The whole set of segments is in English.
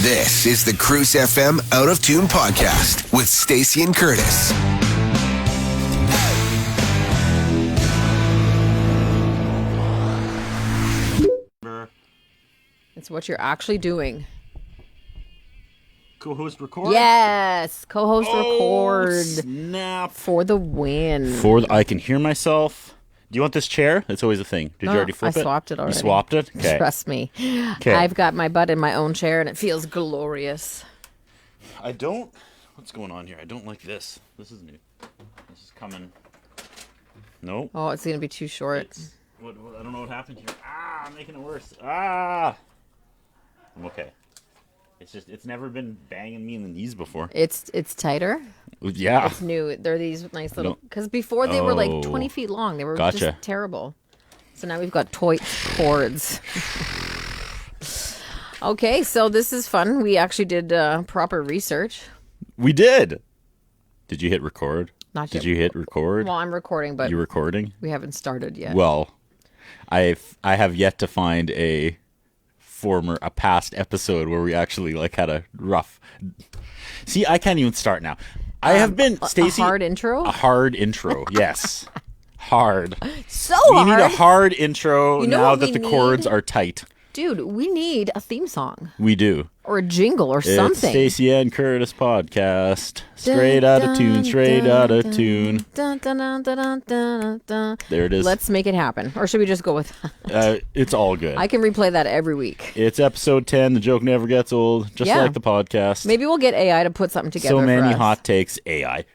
This is the Cruise FM Out of Tune podcast with Stacey and Curtis. It's what you're actually doing. Co-host record? Yes, co-host record Snap. for the win. I can hear myself. Do you want this chair? That's always a thing. Did you already flip it? I swapped it already. You swapped it? Okay. Trust me. Okay. I've got my butt in my own chair and it feels glorious. What's going on here? I don't like this. This is new. This is coming. Nope. Oh, it's going to be too short. I don't know what happened here. I'm making it worse. I'm okay. It's never been banging me in the knees before. It's tighter. Yeah. It's new. They're these nice little, because before they were like 20 feet long. They were just terrible. So now we've got toy cords. Okay, so this is fun. We actually did proper research. We did. Did you hit record? Not yet. Did you hit record? Well, I'm recording, but you recording? We haven't started yet. Well, I have yet to find a past episode where we actually like had a rough. See, I can't even start now. I have been, Stacey. A hard intro? A hard intro, yes. Hard. So we need a hard intro now that the chords are tight. Dude, we need a theme song. We do. Or a jingle or something. It's Stacey and Curtis podcast. Straight out of tune, straight out of tune. There it is. Let's make it happen. Or should we just go with it's all good. I can replay that every week. It's episode 10. The joke never gets old. Just like the podcast. Maybe we'll get AI to put something together. So many for us. hot takes. AI.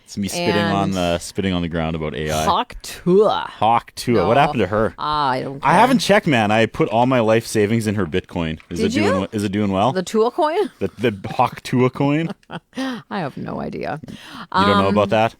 It's me spitting on the ground about AI. Hawk Tua. No. What happened to her? I don't care. I haven't checked, man. I put all my life savings in her Bitcoin. Is it doing well? The Tua coin? The Hawk Tua coin? I have no idea. You don't know about that?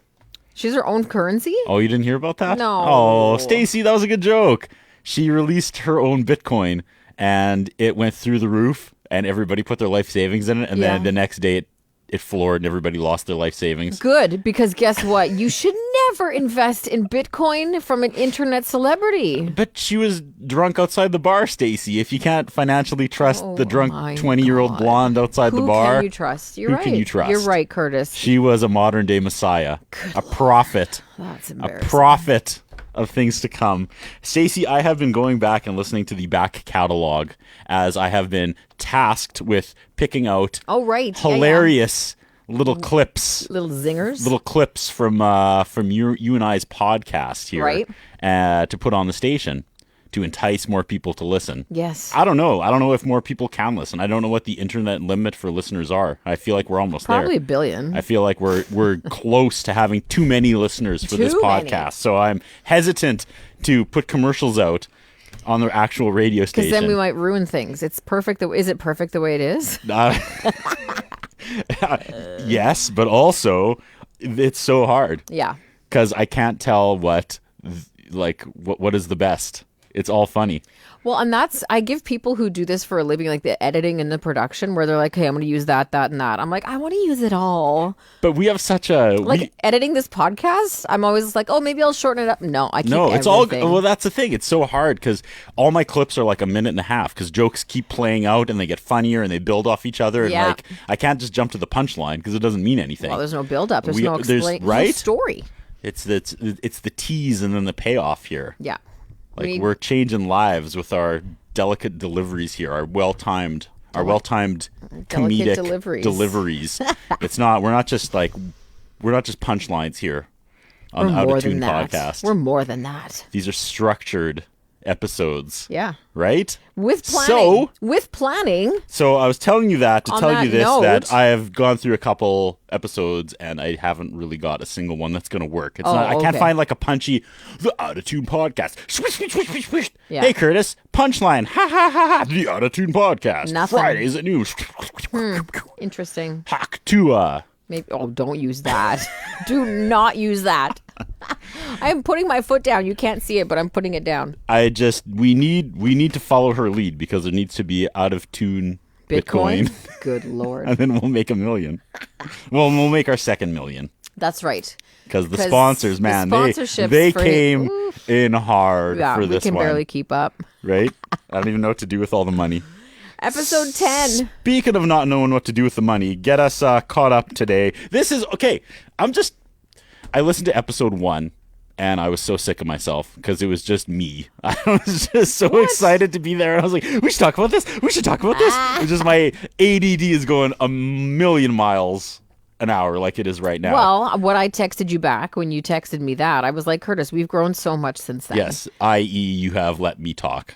She's her own currency? Oh, you didn't hear about that? No. Oh, Stacey, that was a good joke. She released her own Bitcoin, and it went through the roof, and everybody put their life savings in it, and then the next day it floored, and everybody lost their life savings. Good, because guess what? You should never invest in Bitcoin from an internet celebrity. But she was drunk outside the bar, Stacey. If you can't financially trust the drunk 20-year-old blonde outside the bar, who can you trust? You're right. Who can you trust? You're right, Curtis. She was a modern-day messiah, a prophet, That's embarrassing. a prophet of things to come. Stacey, I have been going back and listening to the back catalog as I have been tasked with picking out hilarious little clips, little zingers, little clips from you and I's podcast here, right? To put on the station to entice more people to listen. Yes. I don't know if more people can listen. I don't know what the internet limit for listeners are. I feel like we're almost there. Probably 1 billion. I feel like we're close to having too many listeners for this podcast. So I'm hesitant to put commercials out on the actual radio station. Because then we might ruin things. It's perfect. Is it perfect the way it is? Yes, but also it's so hard. Yeah. Because I can't tell what is the best. It's all funny. Well, and I give people who do this for a living, like the editing and the production, where they're like, hey, I'm going to use that, and that. I'm like, I want to use it all. But we have such editing this podcast, I'm always like, oh, maybe I'll shorten it up. No, I keep it's everything. all, well, that's the thing. It's so hard because all my clips are like a minute and a half because jokes keep playing out and they get funnier and they build off each other. And I can't just jump to the punchline because it doesn't mean anything. Well, there's no build up. There's no story. It's the tease and then the payoff here. Yeah. We're changing lives with our delicate deliveries here, our well-timed comedic deliveries. We're not just punchlines here on the Out of Tune podcast. We're more than that. These are structured episodes. Yeah. Right? With planning. So I was telling you that to tell you this, that I have gone through a couple episodes and I haven't really got a single one that's going to work. I can't find like a punchy, the Out of Tune podcast. Swish, swish, swish, swish, swish. Yeah. Hey, Curtis, punchline. Ha, ha, ha, ha. The Out of Tune podcast. Nothing. Fridays at noon. Interesting. Hawk Tua. Maybe. Oh, don't use that. Do not use that. I am putting my foot down. You can't see it, but I'm putting it down. We need to follow her lead because there needs to be Out of Tune Bitcoin. Good Lord. And then we'll make $1 million. Well, we'll make our second $1 million. That's right. Because the sponsors, man, they came in hard for this one. We can barely keep up. Right? I don't even know what to do with all the money. Episode 10. Speaking of not knowing what to do with the money, get us caught up today. This is, okay, I listened to episode 1, and I was so sick of myself because it was just me. I was just so excited to be there. And I was like, we should talk about this. We should talk about this. It's just my ADD is going a million miles an hour like it is right now. Well, what I texted you back when you texted me that, I was like, Curtis, we've grown so much since then. Yes, i.e. you have let me talk.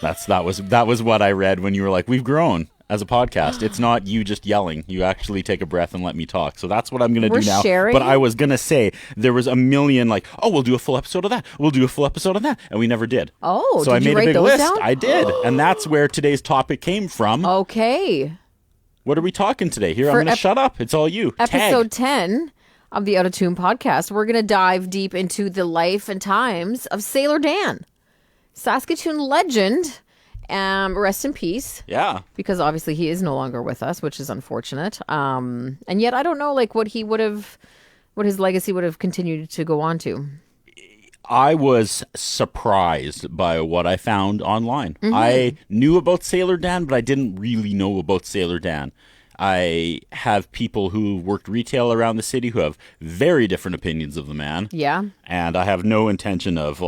That was what I read when you were like, we've grown as a podcast. It's not you just yelling. You actually take a breath and let me talk. So that's what I'm going to do now. Sharing? But I was going to say there was a million like, oh, we'll do a full episode of that. We'll do a full episode of that. And we never did. Oh, so did I made you write a big those list. down? I did. And that's where today's topic came from. Okay. What are we talking today? Here, I'm going to shut up. It's all you. Episode 10 of the Out of Tune podcast, we're going to dive deep into the life and times of Sailor Dan. Saskatoon legend. Rest in peace. Yeah. Because obviously he is no longer with us, which is unfortunate. And yet I don't know like what his legacy would have continued to go on to. I was surprised by what I found online. I knew about Sailor Dan, but I didn't really know about Sailor Dan. I have people who worked retail around the city who have very different opinions of the man. Yeah. And I have no intention of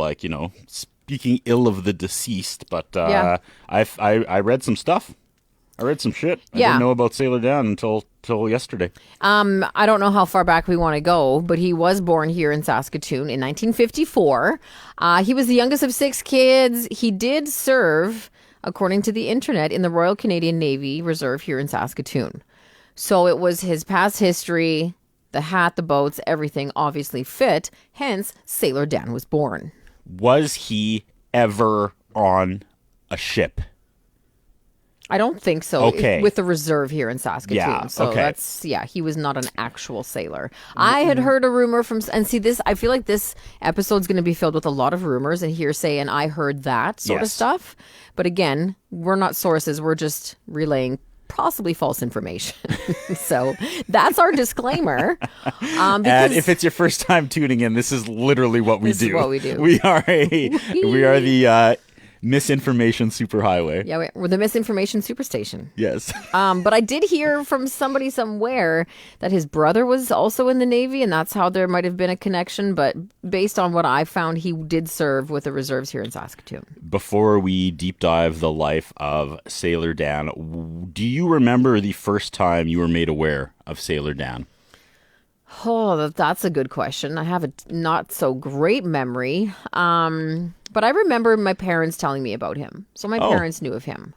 speaking ill of the deceased, but I read some stuff. I read some shit. I didn't know about Sailor Dan until yesterday. I don't know how far back we want to go, but he was born here in Saskatoon in 1954. He was the youngest of 6 kids. He did serve, according to the internet, in the Royal Canadian Navy Reserve here in Saskatoon. So it was his past history, the hat, the boats, everything obviously fit. Hence, Sailor Dan was born. Was he ever on a ship? I don't think so. Okay. With the reserve here in Saskatoon. Yeah, so okay. He was not an actual sailor. I had heard a rumor and see this, I feel like this episode's going to be filled with a lot of rumors and hearsay and I heard that sort of stuff. But again, we're not sources. We're just relaying possibly false information. So that's our disclaimer. And if it's your first time tuning in, this is literally what we do. This is what we do. We are the misinformation superhighway. Yeah, we're the misinformation superstation. Yes. But I did hear from somebody somewhere that his brother was also in the Navy, and that's how there might have been a connection. But based on what I found, he did serve with the reserves here in Saskatoon. Before we deep dive the life of Sailor Dan, do you remember the first time you were made aware of Sailor Dan? Oh, that's a good question. I have a not so great memory. But I remember my parents telling me about him. So my parents knew of him.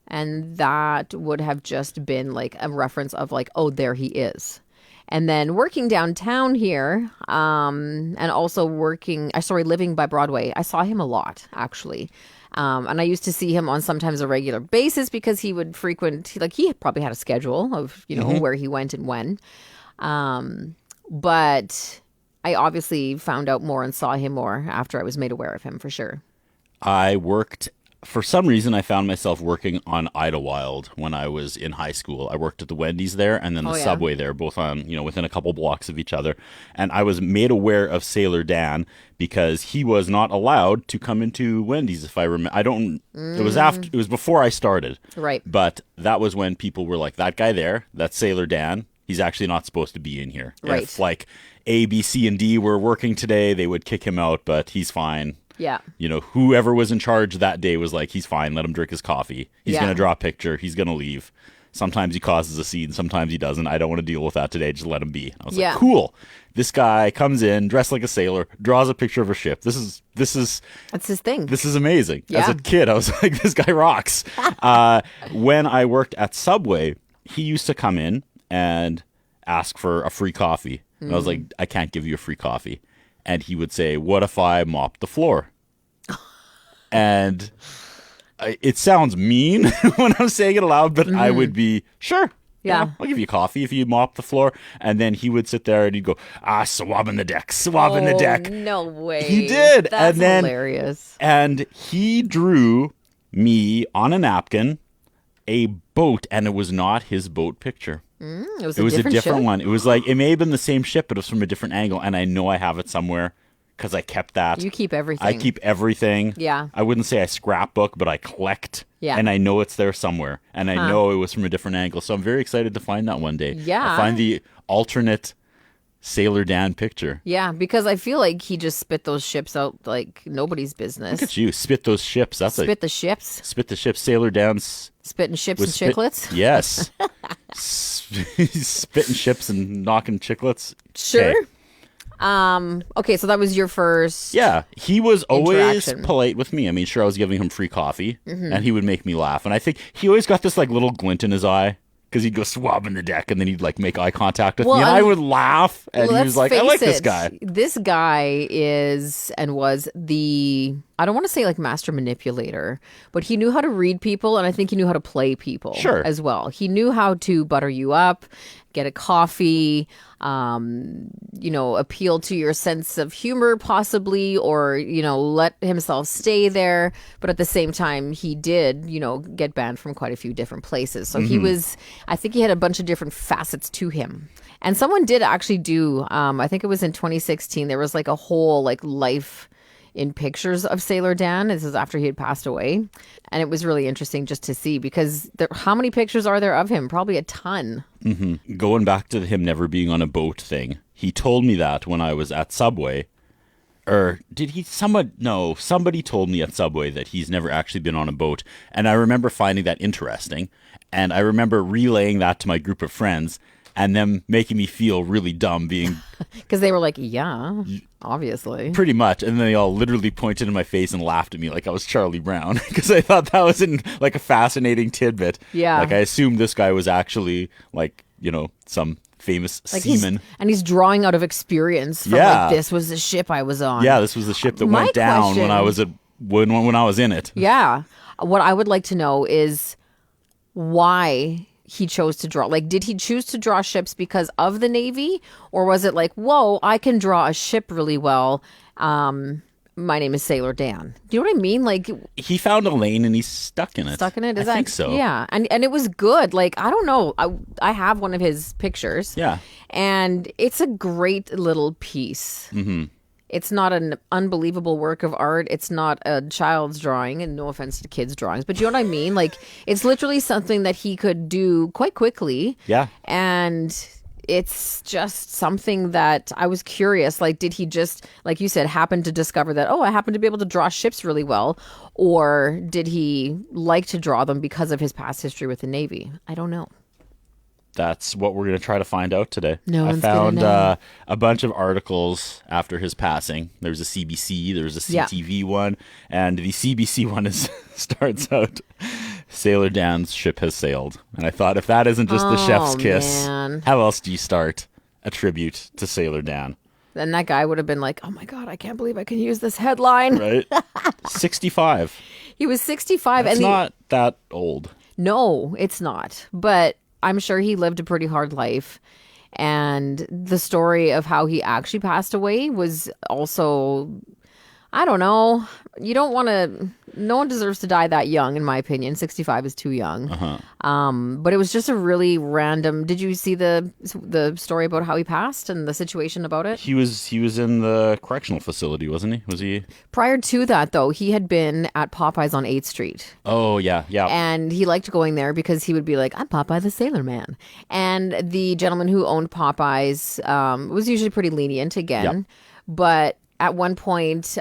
And that would have just been like a reference of like, oh, there he is. And then working downtown here, and also living by Broadway, I saw him a lot, actually. And I used to see him on sometimes a regular basis because he would he probably had a schedule of, where he went and when. But I obviously found out more and saw him more after I was made aware of him, for sure. For some reason, I found myself working on Idlewild when I was in high school. I worked at the Wendy's there and then the Subway there, both on, within a couple blocks of each other. And I was made aware of Sailor Dan because he was not allowed to come into Wendy's, if I remember. It was before I started. Right. But that was when people were like, that guy there, that's Sailor Dan. He's actually not supposed to be in here. Right. If A, B, C, and D were working today, they would kick him out, but he's fine. Yeah. Whoever was in charge that day was like, he's fine. Let him drink his coffee. He's going to draw a picture. He's going to leave. Sometimes he causes a scene. Sometimes he doesn't. I don't want to deal with that today. Just let him be. I was like, cool. This guy comes in dressed like a sailor, draws a picture of a ship. That's his thing. This is amazing. Yeah. As a kid, I was like, this guy rocks. When I worked at Subway, he used to come in and ask for a free coffee. And I was like, I can't give you a free coffee. And he would say, what if I mop the floor? And it sounds mean when I'm saying it aloud, but I would be, sure. Yeah. I'll give you coffee if you mop the floor. And then he would sit there and he'd go, swabbing the deck. No way. He did. That's and then, hilarious. And he drew me on a napkin a boat, and it was not his boat picture. It was a different one. It was like, it may have been the same ship, but it was from a different angle. And I know I have it somewhere because I kept that. You keep everything. I keep everything. Yeah. I wouldn't say I scrapbook, but I collect. Yeah. And I know it's there somewhere. And I know it was from a different angle. So I'm very excited to find that one day. Yeah. I find the alternate Sailor Dan picture. Yeah, because I feel like he just spit those ships out like nobody's business. Look at you. Spit those ships. That's Spit the ships. Spit the ships. Sailor Dan's... Spitting ships and chiclets? Yes. Spitting ships and knocking chiclets. Sure. Okay. Okay, so that was your first... Yeah, he was always interaction. polite with me. I mean, sure, I was giving him free coffee, Mm-hmm. and he would make me laugh. And I think he always got this like little glint in his eye, because he'd go swabbing the deck, and then he'd like make eye contact with me, and I would laugh. And he was like, "I like this guy." This guy is and was the, I don't want to say like master manipulator, but he knew how to read people, and I think he knew how to play people Sure. as well. He knew how to butter you up, get a coffee, appeal to your sense of humor possibly, or, let himself stay there. But at the same time, he did, get banned from quite a few different places. So he was, I think he had a bunch of different facets to him. And someone did actually do, I think it was in 2016, there was like a whole like life in pictures of Sailor Dan. This is after he had passed away. And it was really interesting just to see, because how many pictures are there of him? Probably a ton. Mm-hmm. Going back to him never being on a boat thing, he told me that when I was at Subway. Or did he? Somebody told me at Subway that he's never actually been on a boat. And I remember finding that interesting. And I remember relaying that to my group of friends and them making me feel really dumb being... Because they were like, yeah, obviously. Pretty much. And then they all literally pointed in my face and laughed at me like I was Charlie Brown. Because I thought that was like a fascinating tidbit. Yeah. Like I assumed this guy was actually like, some famous Like seaman. He's drawing out of experience from like, this was the ship I was on. Yeah, this was the ship that My went down question- when I was when I was in it. Yeah. What I would like to know is why he chose to draw. Like, did he choose to draw ships because of the Navy? Or was it like, whoa, I can draw a ship really well. My name is Sailor Dan. Do you know what I mean? Like, He found a lane and he's stuck in it. stuck in it? I think so. Yeah. And it was good. Like, I don't know. I have one of his pictures. Yeah. And it's a great little piece. Mm-hmm. It's not an unbelievable work of art. It's not a child's drawing, and no offense to kids' drawings, but you know what I mean? Like, it's literally something that he could do quite quickly. Yeah. And it's just something that I was curious. Like, did he just, like you said, happen to discover that, I happen to be able to draw ships really well? Or did he like to draw them because of his past history with the Navy? I don't know. That's what we're going to try to find out today. No I one's gonna found know. a bunch of articles after his passing. There's a CBC, there's a CTV one, and the CBC one starts out, Sailor Dan's ship has sailed. And I thought, if that isn't just the chef's kiss, man. how else do you start a tribute to Sailor Dan? Then that guy would have been like, oh my God, I can't believe I can use this headline. Right? 65. He was 65. It's and not that old. No, it's not. But I'm sure he lived a pretty hard life. And the story of how he actually passed away was also, I don't know. You don't want to, no one deserves to die that young, in my opinion. 65 is too young. But it was just a really random, did you see the story about how he passed and the situation about it? He was in the correctional facility, wasn't he? Was he? Prior to that, though, he had been at Popeyes on 8th Street. Oh, yeah. And he liked going there because he would be like, I'm Popeye the Sailor Man. And the gentleman who owned Popeyes was usually pretty lenient again. Yep. But at one point,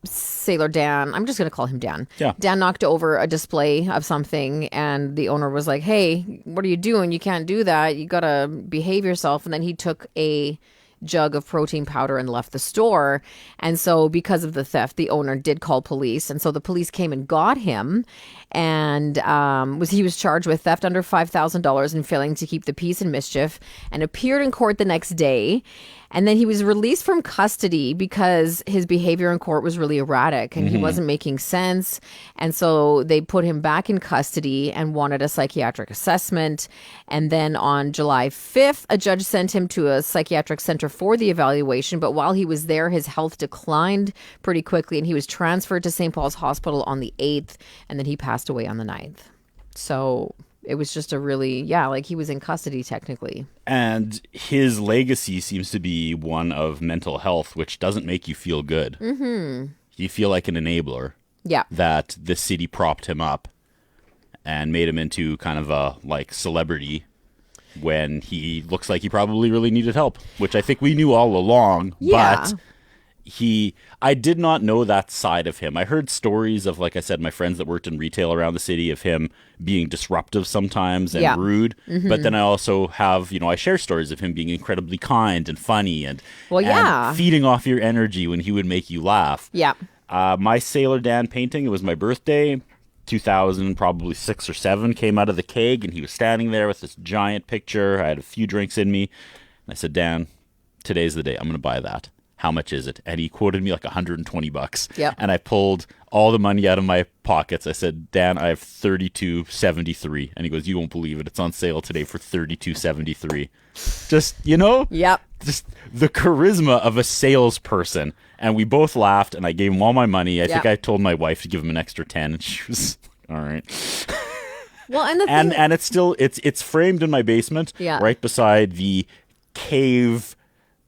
Sailor Dan, I'm just going to call him Dan. Yeah. Dan knocked over a display of something, and the owner was like, hey, what are you doing? You can't do that. You got to behave yourself. And then he took a jug of protein powder and left the store. And so because of the theft, the owner did call police. And so the police came and got him. And he was charged with theft under $5,000 and failing to keep the peace and mischief, and appeared in court the next day. And then he was released from custody because his behavior in court was really erratic and he wasn't making sense. And so they put him back in custody and wanted a psychiatric assessment. And then on July 5th, a judge sent him to a psychiatric center for the evaluation. But while he was there, his health declined pretty quickly and he was transferred to St. Paul's Hospital on the 8th. And then he passed away on the 9th. So it was just a really, like he was in custody technically. And his legacy seems to be one of mental health, which doesn't make you feel good. Mm-hmm. You feel like an enabler. Yeah. That the city propped him up and made him into kind of a like celebrity when he looks like he probably really needed help, which I think we knew all along. Yeah. But I did not know that side of him. I heard stories of, like I said, my friends that worked in retail around the city, of him being disruptive sometimes and rude. Mm-hmm. But then I also have, I share stories of him being incredibly kind and funny and feeding off your energy when he would make you laugh. Yeah. My Sailor Dan painting, it was my birthday, 2000, probably 6 or 7, came out of the keg, and he was standing there with this giant picture. I had a few drinks in me, and I said, Dan, today's the day. I'm going to buy that. How much is it? And he quoted me like $120. Yep. And I pulled all the money out of my pockets. I said, Dan, I have $32.73. And he goes, you won't believe it. It's on sale today for $32.73. Just, Yep. Just the charisma of a salesperson. And we both laughed, and I gave him all my money. I think I told my wife to give him an extra 10, and she was all right. Well, and it's still it's framed in my basement, right beside the cave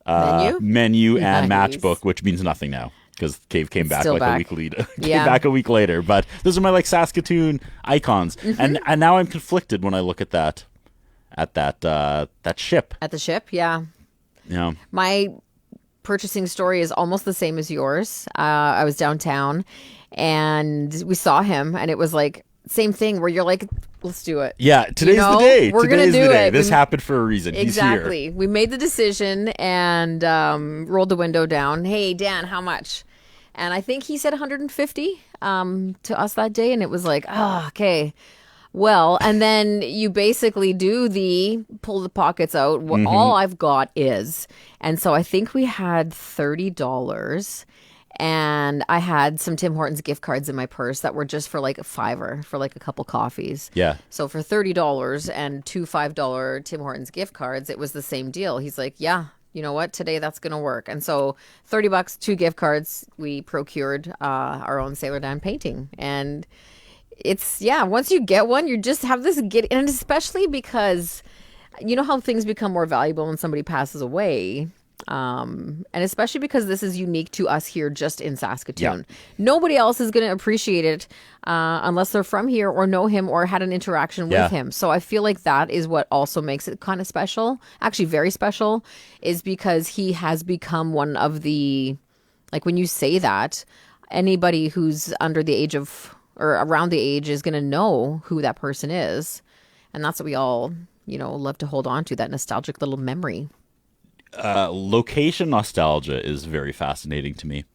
menu and matchbook, which means nothing now because Cave came back like a week later. Back a week later, but those are my like Saskatoon icons, and now I'm conflicted when I look at that ship. At the ship, yeah. My purchasing story is almost the same as yours. I was downtown, and we saw him, and it was like same thing where you're like, let's do it. Yeah, today's the day. We're going to do it. This happened for a reason. Exactly. He's here. We made the decision and rolled the window down. Hey, Dan, how much? And I think he said 150 to us that day. And it was like, okay. Well, and then you basically pull the pockets out. What all I've got is. And so I think we had $30. And I had some Tim Hortons gift cards in my purse that were just for like a $5 for like a couple coffees. Yeah. So for $30 and two $5 Tim Hortons gift cards, it was the same deal. He's like, yeah, you know what? Today that's going to work. And so $30, 2 gift cards, we procured our own Sailor Dan painting. And it's, once you get one, you just have this and especially because you know how things become more valuable when somebody passes away. And especially because this is unique to us here just in Saskatoon. Yeah. Nobody else is going to appreciate it unless they're from here or know him or had an interaction with him. So I feel like that is what also makes it kind of special, actually very special, is because he has become one of the, like when you say that, anybody who's under the age of, or around the age is going to know who that person is. And that's what we all, love to hold on to, that nostalgic little memory. Location nostalgia is very fascinating to me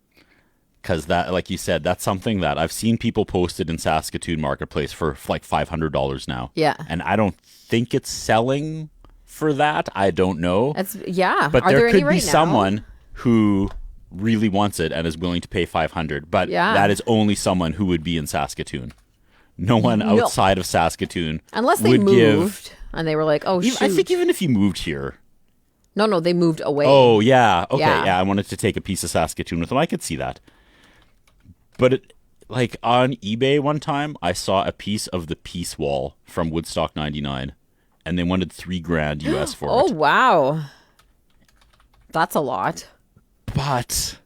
because that, like you said, that's something that I've seen people posted in Saskatoon Marketplace for like $500 now. Yeah. And I don't think it's selling for that. I don't know. But there could be someone who really wants it and is willing to pay $500. But that is only someone who would be in Saskatoon. No one outside of Saskatoon. Unless they moved and they were like, oh, shoot. I think even if you moved here. No, they moved away. Oh, yeah. Okay, yeah. I wanted to take a piece of Saskatoon with them. I could see that. But like on eBay one time, I saw a piece of the Peace Wall from Woodstock 99, and they wanted $3,000 US for it. Oh, wow. That's a lot. But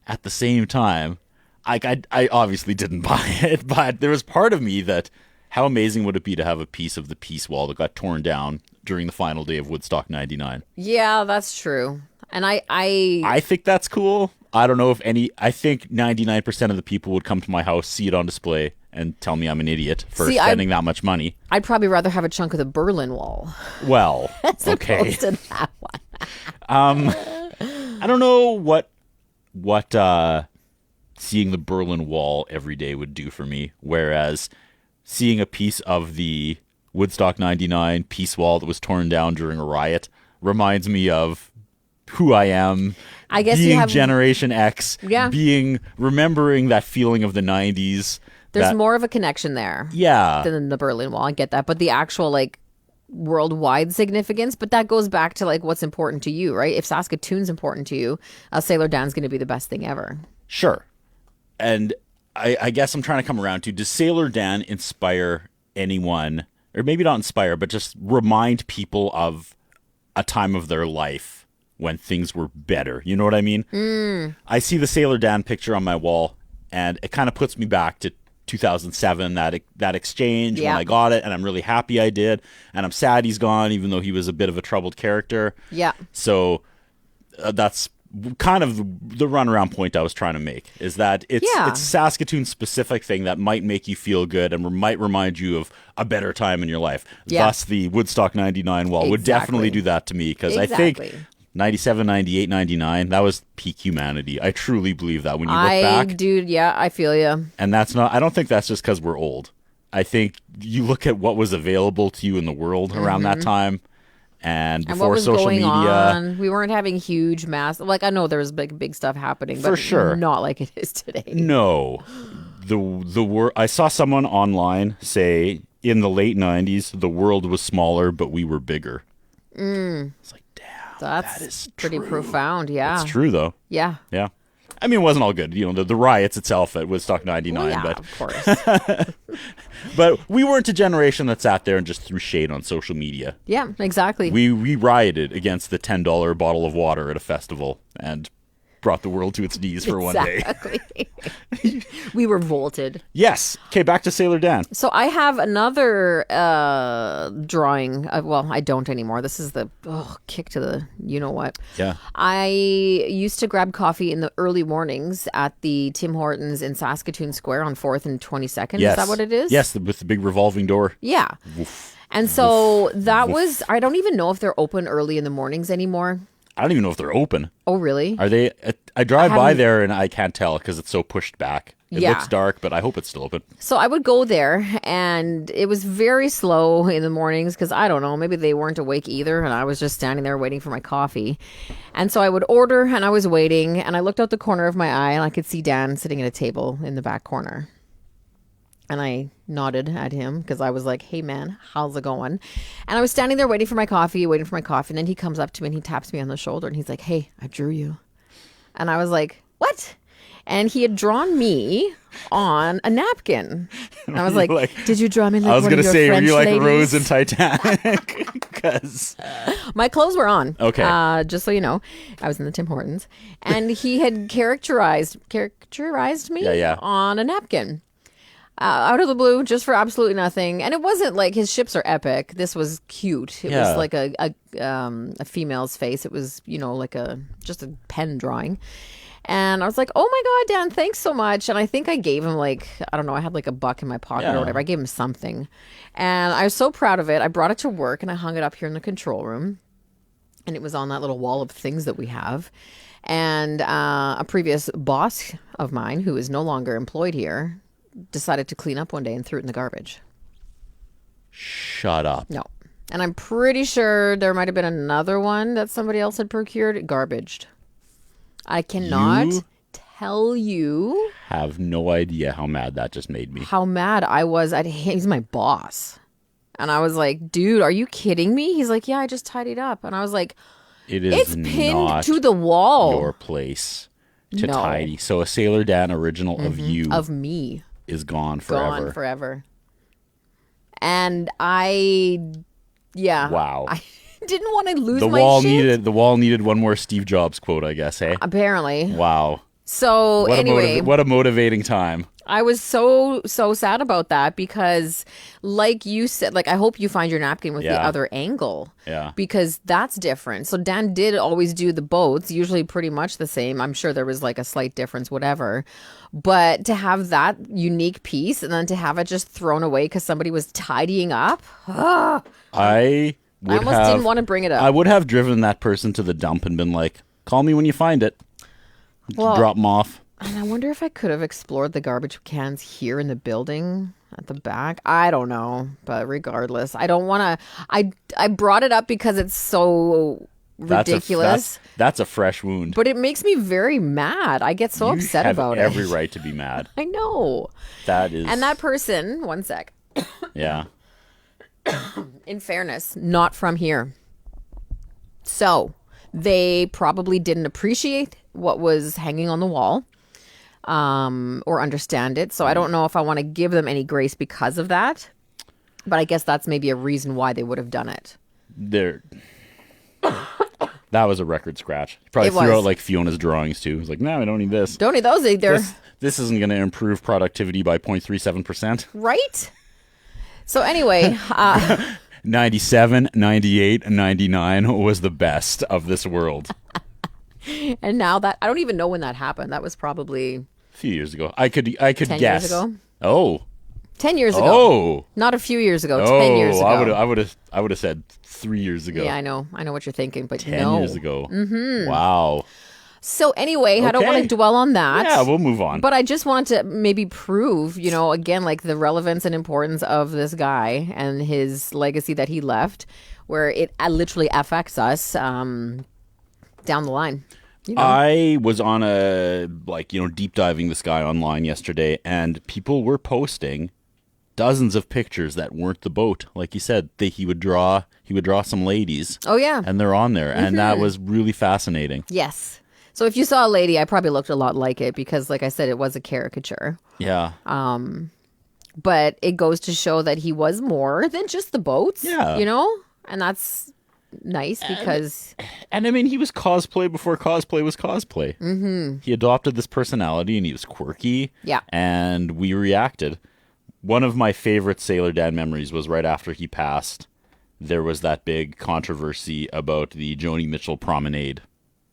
at the same time, I obviously didn't buy it, but there was part of me that, how amazing would it be to have a piece of the Peace Wall that got torn down during the final day of Woodstock 99? Yeah, that's true. And I think that's cool. I don't know if I think 99% of the people would come to my house, see it on display, and tell me I'm an idiot for spending that much money. I'd probably rather have a chunk of the Berlin Wall. Well, as okay. opposed to that one. I don't know what seeing the Berlin Wall every day would do for me, whereas seeing a piece of the Woodstock 99 Peace Wall that was torn down during a riot reminds me of who I am. I guess being Generation X, remembering that feeling of the 90s. There's more of a connection there. Yeah. Than the Berlin Wall. I get that. But the actual worldwide significance, but that goes back to what's important to you, right? If Saskatoon's important to you, Sailor Dan's going to be the best thing ever. Sure. And I guess I'm trying to come around to, does Sailor Dan inspire anyone or maybe not inspire, but just remind people of a time of their life when things were better. You know what I mean? I see the Sailor Dan picture on my wall, and it kind of puts me back to 2007, that exchange when I got it, and I'm really happy I did, and I'm sad he's gone, even though he was a bit of a troubled character. Yeah. So that's kind of the runaround point I was trying to make, is that it's a Saskatoon specific thing that might make you feel good and might remind you of a better time in your life. Thus the Woodstock 99 wall would definitely do that to me, because I think 97, 98, 99, that was peak humanity. I truly believe that when you look back. Dude, yeah, I feel you. And I don't think that's just because we're old. I think you look at what was available to you in the world around that time, and before what was social going media. On. We weren't having huge like, I know there was big stuff happening, but for sure, not like it is today. No. I saw someone online say in the late 90s, the world was smaller, but we were bigger. It's like, damn. That is pretty true. Profound, yeah. It's true, though. Yeah. Yeah. I mean, it wasn't all good. You know, the riots itself at Woodstock 99. Well, yeah, but, of course. But we weren't a generation that sat there and just threw shade on social media. Yeah, exactly. We rioted against the $10 bottle of water at a festival and brought the world to its knees for one day. We revolted. Yes. Okay, back to Sailor Dan. So I have another drawing. Well, I don't anymore. This is the kick to the you-know-what. Yeah. I used to grab coffee in the early mornings at the Tim Hortons in Saskatoon Square on 4th and 22nd. Yes. Is that what it is? Yes, with the big revolving door. Yeah. Oof. And so that was, I don't even know if they're open early in the mornings anymore. I don't even know if they're open. Oh, really? Are they? I drive by there and I can't tell because it's so pushed back. It Yeah. looks dark, but I hope it's still open. So I would go there, and it was very slow in the mornings because, I don't know, maybe they weren't awake either, and I was just standing there waiting for my coffee. And so I would order, and I was waiting, and I looked out the corner of my eye, and I could see Dan sitting at a table in the back corner. And I nodded at him because I was like, hey, man, how's it going? And I was standing there waiting for my coffee. And then he comes up to me and he taps me on the shoulder and he's like, hey, I drew you. And I was like, what? And he had drawn me on a napkin. And I was like, did you draw me like, I was going to say, French were you like ladies? Rose in Titanic? Because my clothes were on. Okay. Just so you know, I was in the Tim Hortons. And he had characterized me on a napkin. Out of the blue, just for absolutely nothing. And it wasn't like his ships are epic. This was cute. It was like a female's face. It was, like just a pen drawing. And I was like, oh my God, Dan, thanks so much. And I think I gave him I don't know, I had like $1 in my pocket or whatever. I gave him something. And I was so proud of it. I brought it to work and I hung it up here in the control room. And it was on that little wall of things that we have. And a previous boss of mine, who is no longer employed here, decided to clean up one day and threw it in the garbage. Shut up. No. And I'm pretty sure there might have been another one that somebody else had procured, garbaged. I cannot tell you. Have no idea how mad that just made me. How mad I was at him. He's my boss. And I was like, dude, are you kidding me? He's like, yeah, I just tidied up. And I was like, it's pinned not to the wall. Your place to tidy. So a Sailor Dan original of you. Of me. Is gone forever. Gone forever. And I didn't want to lose my shit. The wall needed one more Steve Jobs quote, I guess, hey? Apparently. Wow. So anyway. What a motivating time. I was so sad about that because, like you said, I hope you find your napkin with the other angle. Yeah. Because that's different. So Dan did always do the boats, usually pretty much the same. I'm sure there was a slight difference, whatever. But to have that unique piece and then to have it just thrown away because somebody was tidying up. I almost didn't want to bring it up. I would have driven that person to the dump and been like, call me when you find it. Drop them off. And I wonder if I could have explored the garbage cans here in the building at the back. I don't know. But regardless, I don't want to. I brought it up because it's so ridiculous. That's a fresh wound. But it makes me very mad. I get so upset about it. You have every right to be mad. I know. That is. And that person, one sec. Yeah. In fairness, not from here. So they probably didn't appreciate what was hanging on the wall. Or understand it. So I don't know if I want to give them any grace because of that. But I guess that's maybe a reason why they would have done it. That was a record scratch. He probably threw out like Fiona's drawings too. He's like, no, I don't need this. Don't need those either. This isn't going to improve productivity by 0.37%. Right? So anyway. 97, 98, 99 was the best of this world. And now that, I don't even know when that happened. That was probably a few years ago. I could 10 guess. 10 years ago? Oh. 10 years ago. Oh. Not a few years ago. 10 years ago. I would have said 3 years ago. Yeah, I know what you're thinking, but 10 years ago. Wow. So anyway, I don't want to dwell on that. Yeah, we'll move on. But I just want to maybe prove, again, like the relevance and importance of this guy and his legacy that he left, where it literally affects us down the line. I was on a deep diving this guy online yesterday, and people were posting dozens of pictures that weren't the boat. Like you said, he would draw some ladies. Oh yeah, and they're on there, and that was really fascinating. Yes. So if you saw a lady, I probably looked a lot like it because, like I said, it was a caricature. Yeah. But it goes to show that he was more than just the boats. Yeah. And that's nice because... And I mean, he was cosplay before cosplay was cosplay. Mm-hmm. He adopted this personality and he was quirky. Yeah. And we reacted. One of my favorite Sailor Dan memories was right after he passed. There was that big controversy about the Joni Mitchell promenade.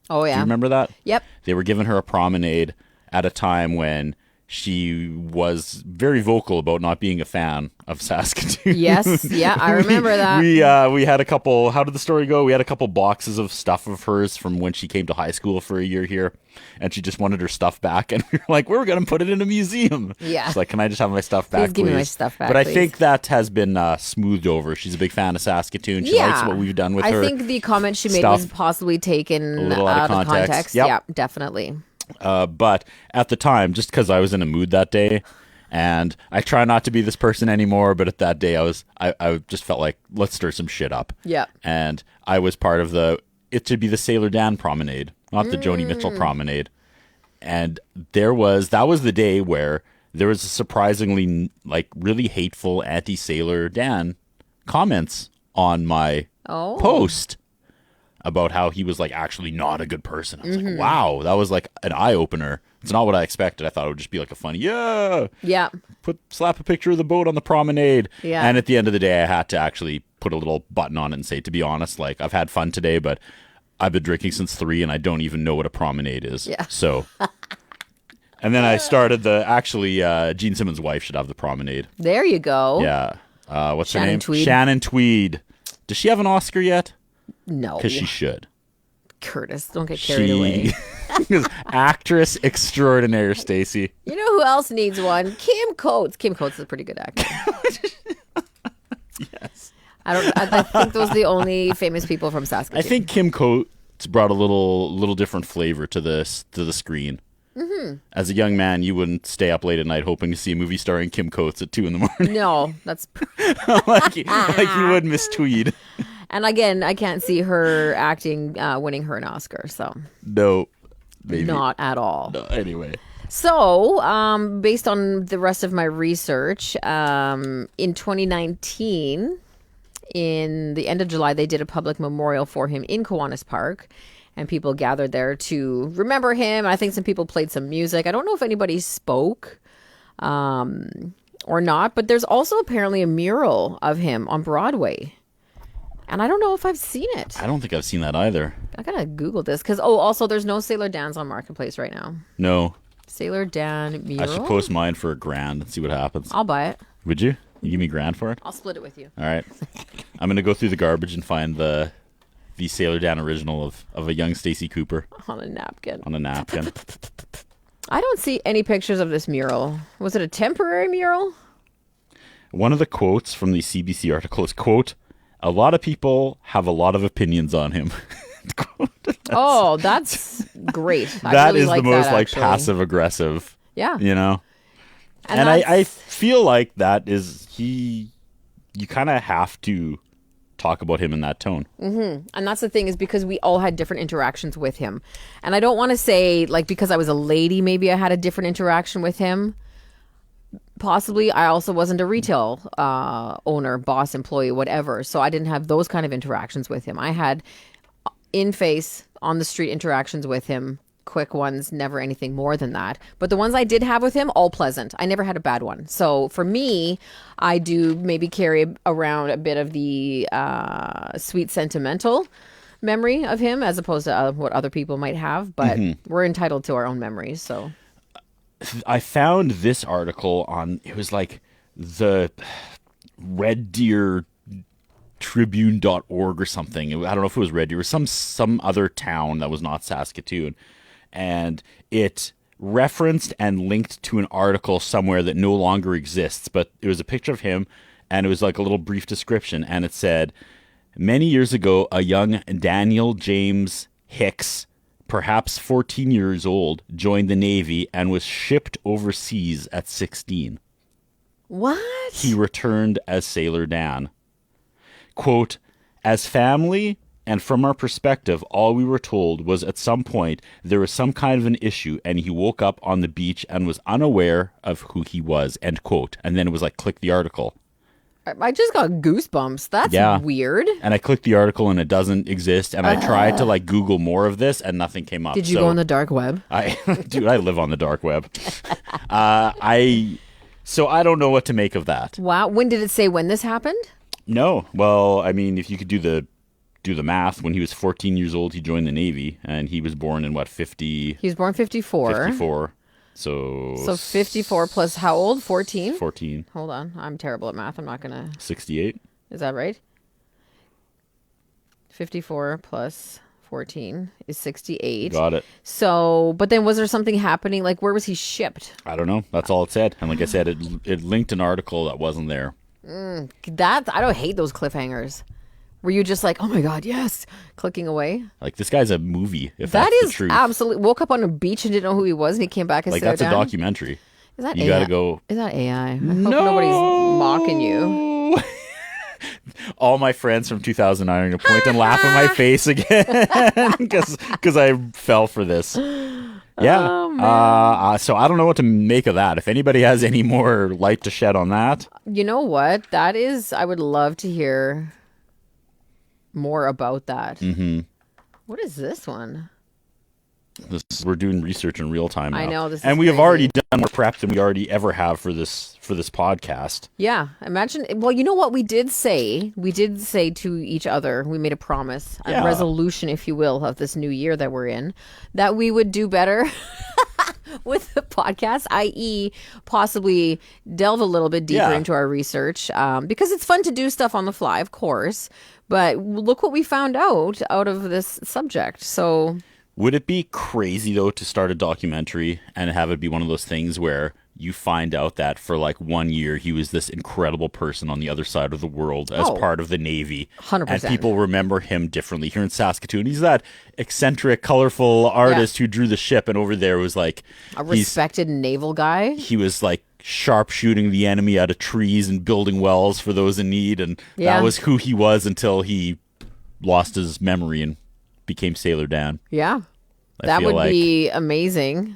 Oh, yeah. Do you remember that? Yep. They were giving her a promenade at a time when she was very vocal about not being a fan of Saskatoon. Yes. Yeah, I remember that. We had a couple, how did the story go? We had a couple boxes of stuff of hers from when she came to high school for a year here. And she just wanted her stuff back. And we were like, we're going to put it in a museum. Yeah. She's like, can I just have my stuff back, please? Give me my stuff back, But I please. think that has been smoothed over. She's a big fan of Saskatoon. She likes what we've done with her. I think the comment she made was possibly taken a little out of context. Yep. Yeah, definitely. But at the time, just because I was in a mood that day, and I try not to be this person anymore, but at that day I just felt like, let's stir some shit up. Yeah. And I was part of it should be the Sailor Dan promenade, not the Joni Mitchell promenade. And that was the day where there was a surprisingly really hateful anti-Sailor Dan comments on my post about how he was actually not a good person. I was like, wow, that was an eye opener. It's not what I expected. I thought it would just be a funny, slap a picture of the boat on the promenade. Yeah. And at the end of the day, I had to actually put a little button on it and say, to be honest, I've had fun today, but I've been drinking since 3 and I don't even know what a promenade is. Yeah. So, and then I started Gene Simmons' wife should have the promenade. There you go. Yeah. What's her Shannon name? Tweed. Shannon Tweed. Does she have an Oscar yet? No. Because she should. Curtis, don't get carried away. Actress extraordinaire, Stacey. You know who else needs one? Kim Coates. Kim Coates is a pretty good actor. Yes. I think those are the only famous people from Saskatoon. I think Kim Coates brought a little different flavor to the screen. Mm-hmm. As a young man, you wouldn't stay up late at night hoping to see a movie starring Kim Coates at 2 a.m. No, that's like you would Miss Tweed. And again, I can't see her acting winning her an Oscar. So no, maybe not at all. No, anyway. So, based on the rest of my research, in 2019, in the end of July, they did a public memorial for him in Kiwanis Park, and people gathered there to remember him. I think some people played some music. I don't know if anybody spoke or not, but there's also apparently a mural of him on Broadway. And I don't know if I've seen it. I don't think I've seen that either. I gotta Google this because also there's no Sailor Dans on Marketplace right now. No. Sailor Dan mural. I should post mine for $1,000 and see what happens. I'll buy it. Would you? You give me $1,000 for it? I'll split it with you. All right. I'm gonna go through the garbage and find the Sailor Dan original of a young Stacey Cooper On a napkin. I don't see any pictures of this mural. Was it a temporary mural? One of the quotes from the CBC article is, quote, "A lot of people have a lot of opinions on him." That's great. That really is the most passive aggressive. Yeah. You know? And I feel like that is you kind of have to talk about him in that tone. Mm-hmm. And that's the thing, is because we all had different interactions with him. And I don't want to say because I was a lady, maybe I had a different interaction with him. possibly I also wasn't a retail owner, boss, employee, whatever. So I didn't have those kind of interactions with him. I had in-face, on the street interactions with him, quick ones, never anything more than that. But the ones I did have with him, all pleasant. I never had a bad one. So for me, I do maybe carry around a bit of the sweet sentimental memory of him as opposed to what other people might have. But we're entitled to our own memories. So I found this article on, it was like the Red Deer Tribune.org or something. I don't know if it was Red Deer or some other town that was not Saskatoon. And it referenced and linked to an article somewhere that no longer exists. But it was a picture of him, and it was like a little brief description. And it said, many years ago, a young Daniel James Hicks, perhaps 14 years old, joined the Navy and was shipped overseas at 16. What? He returned as Sailor Dan. Quote, as family and from our perspective, all we were told was at some point there was some kind of an issue and he woke up on the beach and was unaware of who he was, end quote. And then it was like, click the article. I just got goosebumps. That's weird. And I clicked the article and it doesn't exist. And I tried to like Google more of this and nothing came up. Did you go on the dark web? Dude, I live on the dark web. So I don't know what to make of that. Wow. When did it say when this happened? No. Well, I mean, if you could do the math, when he was 14 years old, he joined the Navy, and he was born in what, 50? He was born 54. 54. So 54 plus how old? 14? 14. Hold on. I'm terrible at math. I'm not going to... 68. Is that right? 54 plus 14 is 68. Got it. So, but then was there something happening? Like, where was he shipped? I don't know. That's all it said. And like I said, it linked an article that wasn't there. I don't hate those cliffhangers. Were you just like, oh my God, yes, clicking away? Like, this guy's a movie, if that that's is the truth. Absolutely. Woke up on a beach and didn't know who he was, and he came back and like, said, that's a documentary. Is that you AI? gotta go. Is that AI? I hope No! nobody's mocking you. All my friends from 2009 are going to point and laugh in my face again because I fell for this. Yeah. Oh, so I don't know what to make of that. If anybody has any more light to shed on that. You know what? That is, I would love to hear more about that. Mm-hmm. What is this one? We're doing research in real time now. I know, this is and we have crazy. already done more prep than we already ever have for this podcast. Yeah, imagine. Well, you know what we did say? We did say to each other, we made a promise, a resolution, if you will, of this new year that we're in, that we would do better with the podcast, i.e. possibly delve a little bit deeper into our research, because it's fun to do stuff on the fly, of course, but look what we found out of this subject. So... Would it be crazy, though, to start a documentary and have it be one of those things where you find out that for like 1 year he was this incredible person on the other side of the world as part of the Navy? 100%. And people remember him differently. Here in Saskatoon, he's that eccentric, colorful artist who drew the ship, and over there was like... a respected naval guy. He was like sharpshooting the enemy out of trees and building wells for those in need, and that was who he was until he lost his memory and became Sailor Dan. Yeah. That would be amazing.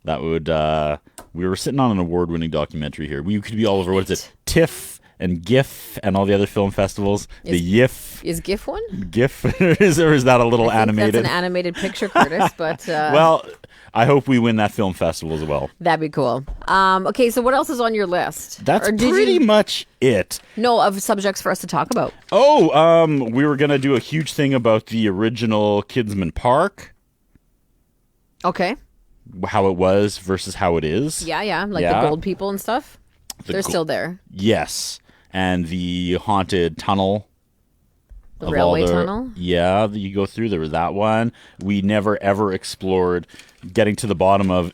That would, we were sitting on an award-winning documentary here. We could be all over, what is it, TIFF and GIF and all the other film festivals. The YIF. Is GIF one? GIF? or is that a little animated? That's an animated picture, Curtis, but... well, I hope we win that film festival as well. That'd be cool. Okay, so what else is on your list? That's pretty much it. No, of subjects for us to talk about. Oh, we were going to do a huge thing about the original Kidsman Park. Okay. How it was versus how it is. Yeah. Like the gold people and stuff. They're still there. Yes. And the haunted tunnel. The railway tunnel? Yeah, that you go through. There was that one. We never, ever explored getting to the bottom of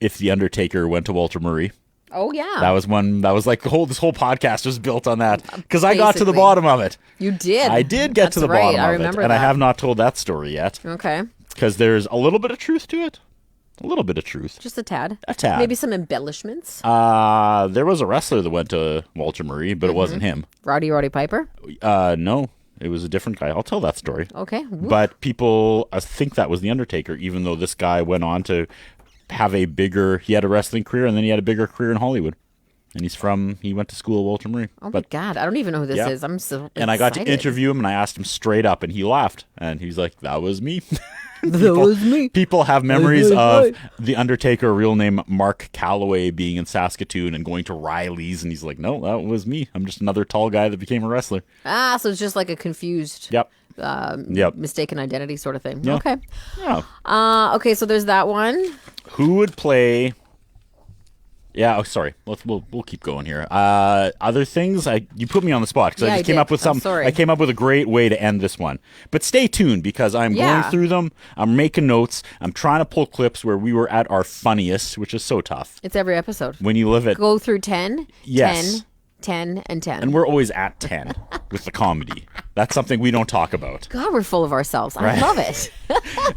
if The Undertaker went to Walter Murray. Oh, yeah. That was one. That was like this whole podcast was built on that. Because I got to the bottom of it. You did? I did get to the bottom of it. I remember that. And I have not told that story yet. Okay. Because there's a little bit of truth to it. A little bit of truth. Just a tad. A tad. Maybe some embellishments. There was a wrestler that went to Walter Murray, but it wasn't him. Roddy Piper? No. It was a different guy. I'll tell that story. Okay. But people think that was The Undertaker, even though this guy went on to have he had a wrestling career, and then he had a bigger career in Hollywood. And he went to school at Walter Murray. Oh my God, I don't even know who this is. I'm so excited. And I got to interview him, and I asked him straight up, and he laughed. And he's like, that was me. That was me. People have memories of The Undertaker, real name Mark Calloway, being in Saskatoon and going to Riley's. And he's like, no, that was me. I'm just another tall guy that became a wrestler. So it's just like a confused mistaken identity sort of thing. Yeah. Okay. Yeah. Okay, so there's that one. Who would play... Yeah, oh, sorry. We'll keep going here. Other things, you put me on the spot because I just came up with something. I came up with a great way to end this one. But stay tuned because I'm going through them. I'm making notes. I'm trying to pull clips where we were at our funniest, which is so tough. It's every episode. When you live it. Go through 10, yes. 10, and 10. And we're always at 10 with the comedy. That's something we don't talk about. God, we're full of ourselves. I love it.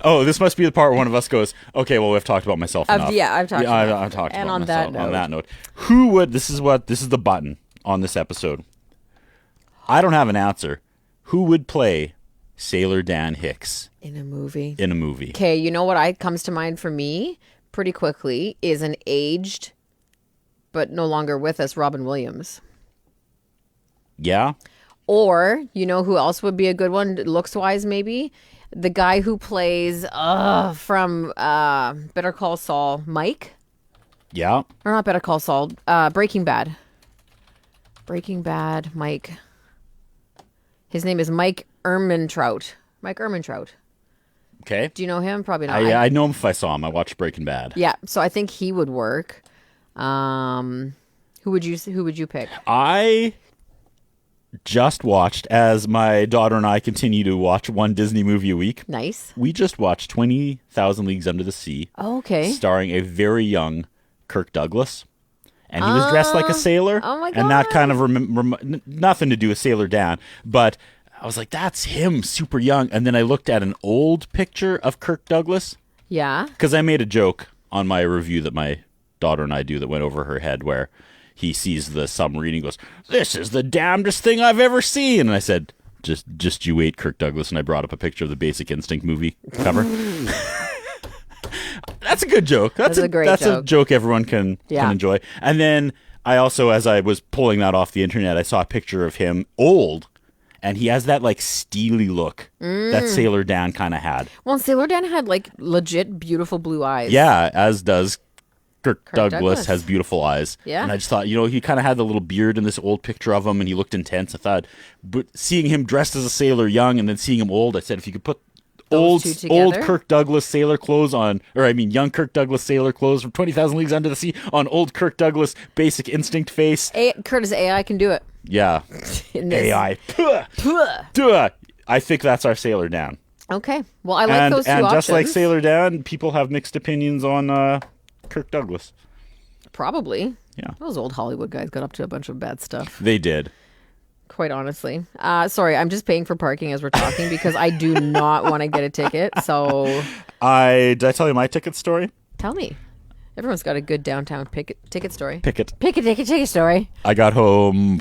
Oh, this must be the part where one of us goes, okay, well, we've talked about myself enough. I've talked I've talked about myself. On that note, who would, this is the button on this episode. I don't have an answer. Who would play Sailor Dan Hicks? In a movie. Okay, you know what comes to mind for me pretty quickly is an aged, but no longer with us, Robin Williams. Yeah? Or, you know who else would be a good one, looks-wise maybe? The guy who plays from Better Call Saul, Mike? Yeah. Or not Better Call Saul, Breaking Bad. Breaking Bad, Mike. His name is Mike Ehrmantraut. Mike Ehrmantraut. Okay. Do you know him? Probably not. I know him if I saw him. I watched Breaking Bad. Yeah, so I think he would work. Who would you pick? I just watched, as my daughter and I continue to watch one Disney movie a week. Nice. We just watched 20,000 Leagues Under the Sea. Oh, okay. Starring a very young Kirk Douglas. And he was dressed like a sailor. Oh my God. And that kind of nothing to do with Sailor Dan. But I was like, that's him, super young. And then I looked at an old picture of Kirk Douglas. Yeah. Because I made a joke on my review that my daughter and I do that went over her head where he sees the submarine and goes, this is the damnedest thing I've ever seen. And I said, just you wait, Kirk Douglas. And I brought up a picture of the Basic Instinct movie cover. That's a good joke. That's a great joke. That's a joke everyone can enjoy. And then I also, as I was pulling that off the internet, I saw a picture of him old. And he has that like steely look that Sailor Dan kind of had. Well, Sailor Dan had like legit beautiful blue eyes. Yeah, as does Kirk Douglas has beautiful eyes. Yeah. And I just thought, he kind of had the little beard in this old picture of him and he looked intense. I thought, but seeing him dressed as a sailor young and then seeing him old, I said, if you could put old Kirk Douglas sailor clothes on, young Kirk Douglas sailor clothes from 20,000 Leagues Under the Sea on old Kirk Douglas Basic Instinct face. Curtis, AI can do it. Yeah. AI. I think that's our Sailor Dan. Okay. Well, I like those two options. And just like Sailor Dan, people have mixed opinions on Kirk Douglas. Probably. Yeah. Those old Hollywood guys got up to a bunch of bad stuff. They did. Quite honestly. Sorry, I'm just paying for parking as we're talking because I do not want to get a ticket. So did I tell you my ticket story? Tell me. Everyone's got a good downtown ticket story. Ticket story. I got home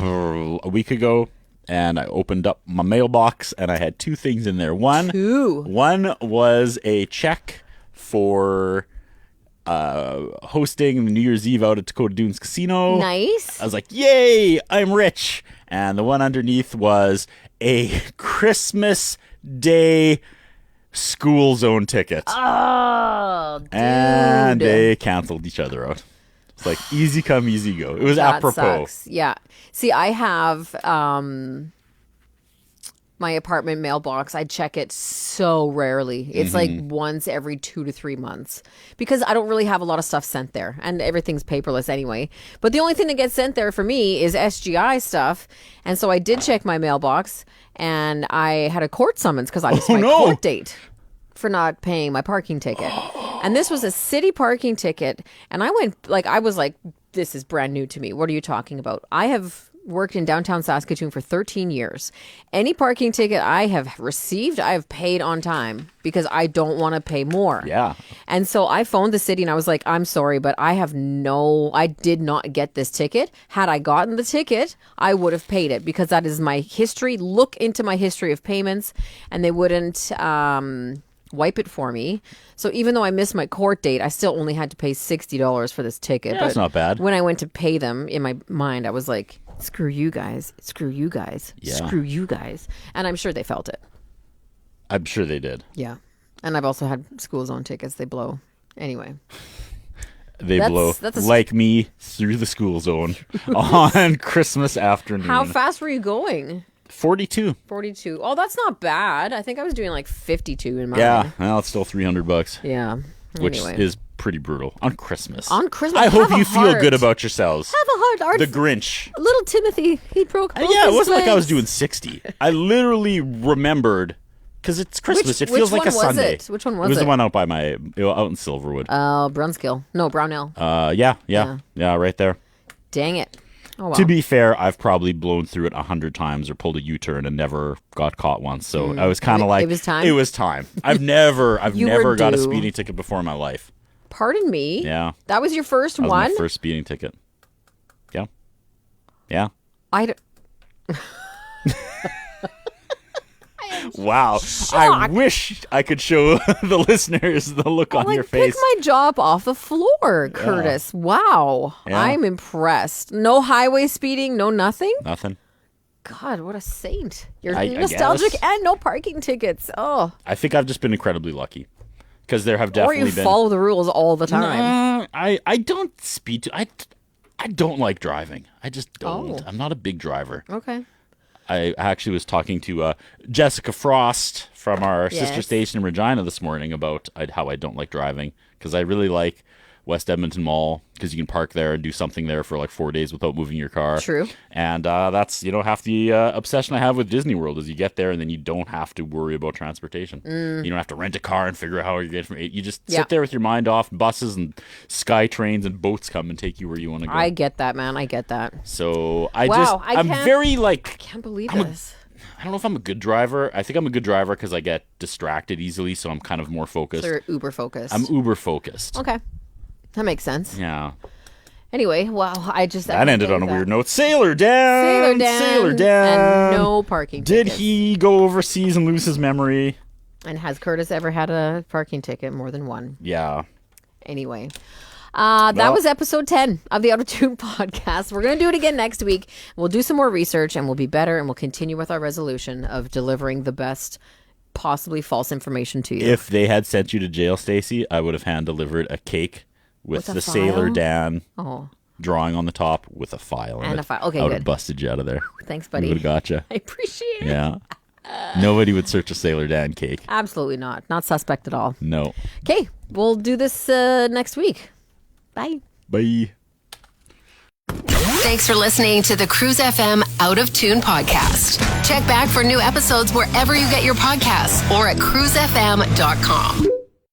a week ago and I opened up my mailbox and I had two things in there. One was a check for hosting New Year's Eve out at Dakota Dunes Casino. Nice. I was like, yay, I'm rich. And the one underneath was a Christmas Day school zone ticket. Oh, dude. And they canceled each other out. It's like easy come, easy go. It was apropos. Sucks. Yeah. See, I have my apartment mailbox. I check it so rarely. It's like once every 2 to 3 months because I don't really have a lot of stuff sent there and everything's paperless anyway. But the only thing that gets sent there for me is SGI stuff. And so I did check my mailbox and I had a court summons because I missed my court date for not paying my parking ticket. And this was a city parking ticket. And I was like, this is brand new to me. What are you talking about? I have worked in downtown Saskatoon for 13 years. Any parking ticket I have received, I have paid on time because I don't want to pay more. Yeah. And so I phoned the city and I was like, I'm sorry, but I did not get this ticket. Had I gotten the ticket, I would have paid it because that is my history. Look into my history of payments and they wouldn't wipe it for me. So even though I missed my court date, I still only had to pay $60 for this ticket. Yeah, that's not bad. When I went to pay them, in my mind, I was like, screw you guys, screw you guys, screw you guys. And I'm sure they felt it. I'm sure they did. Yeah. And I've also had school zone tickets. They blow. Anyway. They blow, like me, through the school zone on Christmas afternoon. How fast were you going? 42. 42. Oh, that's not bad. I think I was doing like 52 in mine. Yeah, well, it's still $300. Yeah. Which is pretty brutal on Christmas. On Christmas. I hope you feel good about yourselves. Have a heart. The Grinch. Little Timothy, he broke both Yeah, it wasn't legs. like I was doing 60. I literally remembered, because it's Christmas. It feels like a Sunday. Which one was it? It was the one out by out in Silverwood. Brunskill. No, Brownell. Yeah, right there. Dang it. Oh, wow. To be fair, I've probably blown through it 100 times or pulled a U-turn and never got caught once. So I was kind of like, it was time. It was time. I've never got a due. speeding ticket before in my life. Pardon me? Yeah. That was your first That was one? my first speeding ticket. Yeah. Yeah. Wow. I wish I could show the listeners the look on your face. Pick my jaw up off the floor, Curtis. Wow. Yeah. I'm impressed. No highway speeding, no nothing? Nothing. God, what a saint. You're I nostalgic guess. and no parking tickets. Oh. I think I've just been incredibly lucky. Because there have definitely been... Or you follow the rules all the time. I don't speed... I don't like driving. I just don't. Oh. I'm not a big driver. Okay. I actually was talking to Jessica Frost from our sister Yes. station in Regina this morning about how I don't like driving, because I really like West Edmonton Mall, because you can park there and do something there for like 4 days without moving your car. True. And that's, half the obsession I have with Disney World is you get there and then you don't have to worry about transportation. You don't have to rent a car and figure out how you get from you just sit there with your mind off. Buses and sky trains and boats come and take you where you want to go. I get that, man. I get that. So I'm very like... I can't believe this. I don't know if I'm a good driver. I think I'm a good driver because I get distracted easily, so I'm kind of more focused. So you're uber focused. I'm uber focused. Okay. That makes sense. Yeah. Anyway, wow. That ended on a weird note. Sailor Dan. And no parking Did tickets. he go overseas and lose his memory? And has Curtis ever had a parking ticket? More than one. Yeah. Anyway. That was episode 10 of the Out of Tune podcast. We're going to do it again next week. We'll do some more research and we'll be better, and we'll continue with our resolution of delivering the best possibly false information to you. If they had sent you to jail, Stacey, I would have hand-delivered a cake with the file? Sailor Dan Oh, drawing on the top with a file in and it. a file. Okay, I would good. have busted you out of there. Thanks, We buddy. would have got you. I appreciate it. Yeah. Nobody would search a Sailor Dan cake. Absolutely not. Not suspect at all. No. Okay, we'll do this next week. Bye. Bye. Thanks for listening to the Cruise FM Out of Tune podcast. Check back for new episodes wherever you get your podcasts or at cruisefm.com.